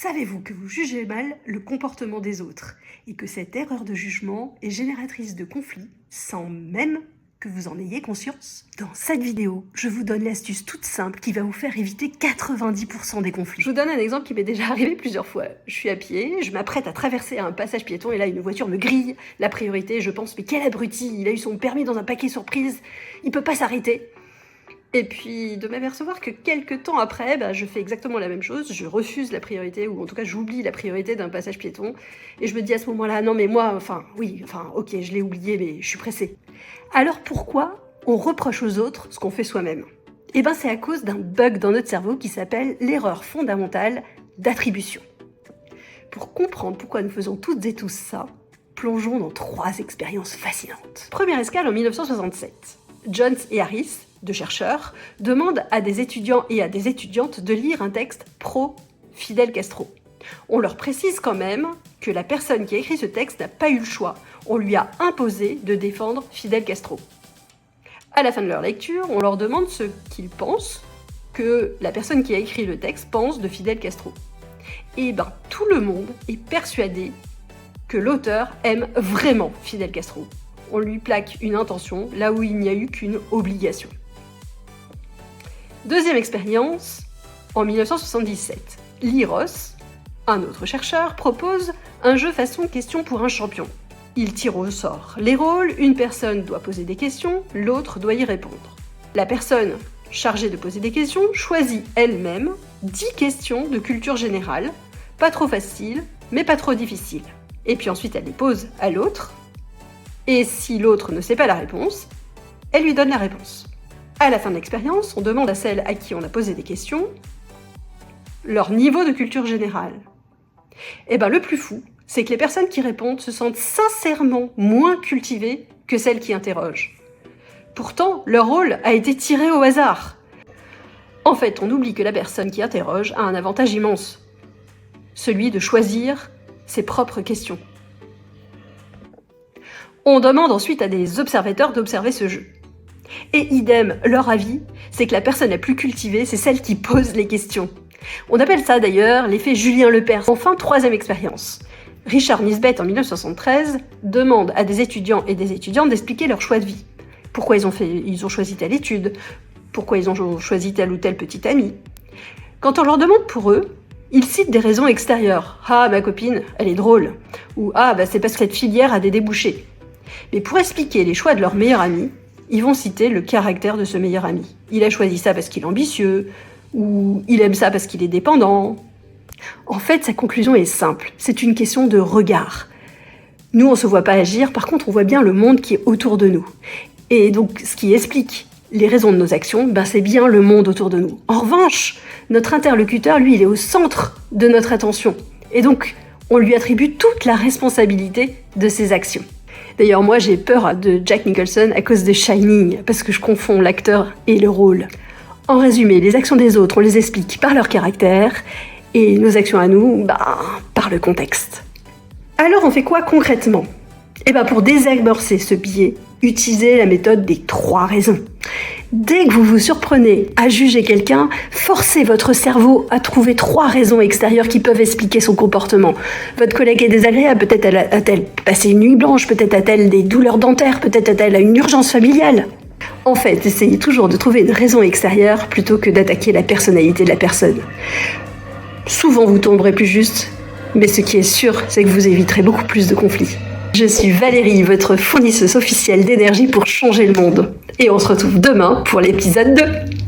Savez-vous que vous jugez mal le comportement des autres et que cette erreur de jugement est génératrice de conflits sans même que vous en ayez conscience? Dans cette vidéo, je vous donne l'astuce toute simple qui va vous faire éviter 90% des conflits. Je vous donne un exemple qui m'est déjà arrivé plusieurs fois. Je suis à pied, je m'apprête à traverser un passage piéton et là une voiture me grille la priorité. Je pense mais quel abruti, il a eu son permis dans un paquet surprise, il peut pas s'arrêter. Et puis de m'apercevoir que quelques temps après, je fais exactement la même chose, je refuse la priorité, ou en tout cas j'oublie la priorité d'un passage piéton, et je me dis à ce moment-là, non mais moi, ok, je l'ai oublié, mais je suis pressée. Alors pourquoi on reproche aux autres ce qu'on fait soi-même? Eh bien c'est à cause d'un bug dans notre cerveau qui s'appelle l'erreur fondamentale d'attribution. Pour comprendre pourquoi nous faisons toutes et tous ça, plongeons dans 3 expériences fascinantes. Première escale en 1967. Jones et Harris, 2 chercheurs, demandent à des étudiants et à des étudiantes de lire un texte pro-Fidel Castro. On leur précise quand même que la personne qui a écrit ce texte n'a pas eu le choix. On lui a imposé de défendre Fidel Castro. À la fin de leur lecture, on leur demande ce qu'ils pensent que la personne qui a écrit le texte pense de Fidel Castro. Et tout le monde est persuadé que l'auteur aime vraiment Fidel Castro. On lui plaque une intention là où il n'y a eu qu'une obligation. Deuxième expérience, en 1977. Lee Ross, un autre chercheur, propose un jeu façon question pour un champion. Il tire au sort les rôles, une personne doit poser des questions, l'autre doit y répondre. La personne chargée de poser des questions choisit elle-même 10 questions de culture générale, pas trop faciles, mais pas trop difficiles. Et puis ensuite elle les pose à l'autre, et si l'autre ne sait pas la réponse, elle lui donne la réponse. À la fin de l'expérience, on demande à celle à qui on a posé des questions leur niveau de culture générale. Et le plus fou, c'est que les personnes qui répondent se sentent sincèrement moins cultivées que celles qui interrogent. Pourtant, leur rôle a été tiré au hasard. En fait, on oublie que la personne qui interroge a un avantage immense, celui de choisir ses propres questions. On demande ensuite à des observateurs d'observer ce jeu. Et idem, leur avis, c'est que la personne la plus cultivée, c'est celle qui pose les questions. On appelle ça d'ailleurs l'effet Julien Lepers. Enfin, 3e expérience. Richard Nisbett, en 1973, demande à des étudiants et des étudiantes d'expliquer leur choix de vie. Pourquoi ils ont choisi telle étude, pourquoi ils ont choisi tel ou tel petit ami. Quand on leur demande pour eux, ils citent des raisons extérieures. « Ah, ma copine, elle est drôle » ou « Ah, c'est parce que cette filière a des débouchés ». Mais pour expliquer les choix de leur meilleur ami, ils vont citer le caractère de ce meilleur ami. Il a choisi ça parce qu'il est ambitieux, ou il aime ça parce qu'il est dépendant. En fait, sa conclusion est simple, c'est une question de regard. Nous, on ne se voit pas agir, par contre, on voit bien le monde qui est autour de nous. Et donc, ce qui explique les raisons de nos actions, c'est bien le monde autour de nous. En revanche, notre interlocuteur, lui, il est au centre de notre attention. Et donc, on lui attribue toute la responsabilité de ses actions. D'ailleurs, moi, j'ai peur de Jack Nicholson à cause de Shining, parce que je confonds l'acteur et le rôle. En résumé, les actions des autres, on les explique par leur caractère, et nos actions à nous, par le contexte. Alors, on fait quoi concrètement? Pour désamorcer ce biais, utilisez la méthode des 3 raisons. Dès que vous vous surprenez à juger quelqu'un, forcez votre cerveau à trouver 3 raisons extérieures qui peuvent expliquer son comportement. Votre collègue est désagréable, peut-être a-t-elle passé une nuit blanche, peut-être a-t-elle des douleurs dentaires, peut-être a-t-elle une urgence familiale. En fait, essayez toujours de trouver une raison extérieure plutôt que d'attaquer la personnalité de la personne. Souvent vous tomberez plus juste, mais ce qui est sûr, c'est que vous éviterez beaucoup plus de conflits. Je suis Valérie, votre fournisseuse officielle d'énergie pour changer le monde. Et on se retrouve demain pour l'épisode 2.